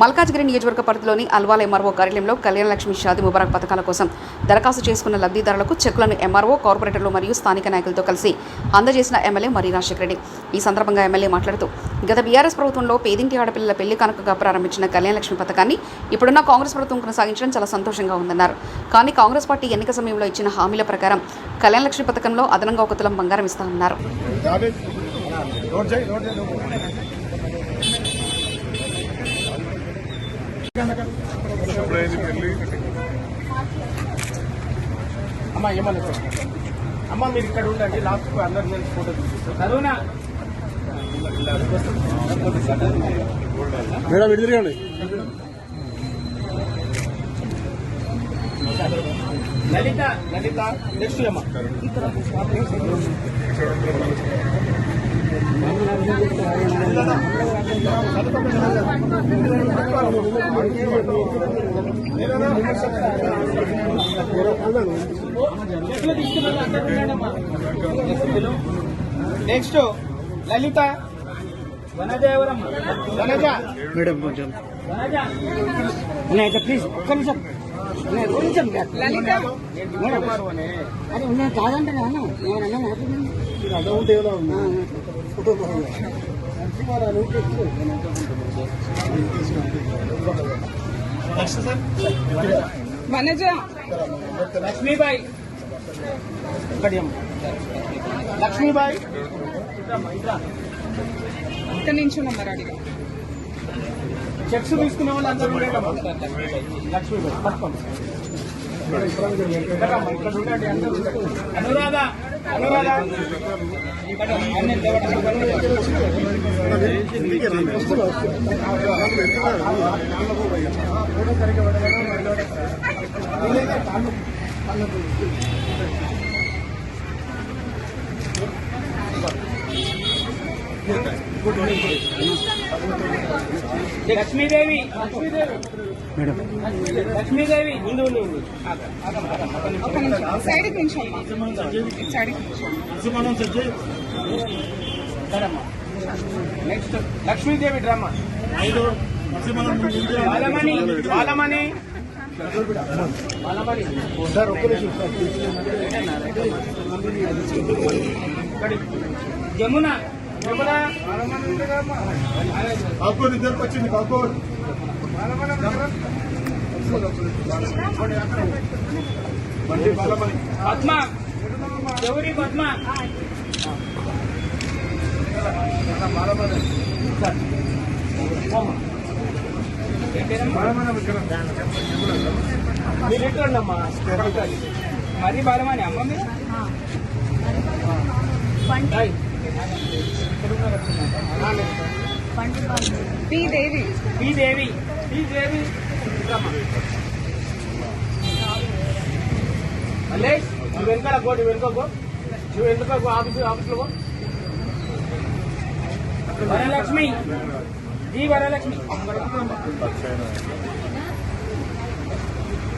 మల్కాజ్గిరి నియోజకవర్గ పరిధిలోని అల్వాల్ ఎంఆర్ఓ కార్యాలయంలో కళ్యాణ లక్ష్మి షాదీ ముబారక్ పథకాల కోసం దరఖాస్తు చేసుకున్న లబ్ధిదారులకు చెక్కులను ఎంఆర్ఓ, కార్పొరేటర్లు మరియు స్థానిక నాయకులతో కలిసి అందజేసిన ఎమ్మెల్యే మర్రి రాజశేఖర రెడ్డి. ఈ సందర్భంగా ఎమ్మెల్యే మాట్లాడుతూ, గత బీఆర్ఎస్ ప్రభుత్వంలో పేదింటి ఆడపిల్లల పెళ్లి కానుకగా ప్రారంభించిన కళ్యాణ లక్ష్మి పథకాన్ని ఇప్పుడున్న కాంగ్రెస్ ప్రభుత్వం కొనసాగించడం చాలా సంతోషంగా ఉందన్నారు. కానీ కాంగ్రెస్ పార్టీ ఎన్నిక సమయంలో ఇచ్చిన హామీల ప్రకారం కళ్యాణ లక్ష్మి పథకంలో అదనంగా 1 తులం బంగారం ఇస్తామన్నారు. అమ్మా ఏమన్నా అమ్మ మీరు ఇక్కడ ఉండండి, లాస్ట్ అందరు నేను ఫోటో తీసుకుంటాను. కరోనా మేడం ఇది తిరగండి. లలిత లలిత నెక్స్ట్ అమ్మ నెక్స్ట్ లలిత వనజ మేడం కొంచెం ప్లీజ్ ఒక్క నిమిషం కొంచెం లలిత అదే నేను కాదంటే వనజ లక్ష్మీబాయి లక్ష్మీబాయి ఇక్కడ నుంచి నంబర్ అడిగా చెక్స్ తీసుకునే వాళ్ళు అందరూ లక్ష్మీబాయి పట్టుకోండి. ఇక్కడ ఉండండి అందరూ. అనురాధ అనురాధ లక్ష్మీదేవి మేడం లక్ష్మీదేవి ముందు సైడ్ నుంచి నెక్స్ట్ లక్ష్మీదేవి డ్రామా బాలమణి బాలమణి జమున జమున కాకూర్ ఇద్దరికి వచ్చింది. కాకూర్ పద్మ గౌరీ పద్మ మీరు ఎట్లండి అమ్మా మరి బాలమని అమ్మ మీరు శ్రీదేవి శ్రీదేవి శ్రీదేవి మల్లేష్ నువ్వు వెనకాల గో నువ్వు వెనుకో నువ్వు వెనుకో ఆఫీస్లో గో. వరలక్ష్మి జీ వరలక్ష్మి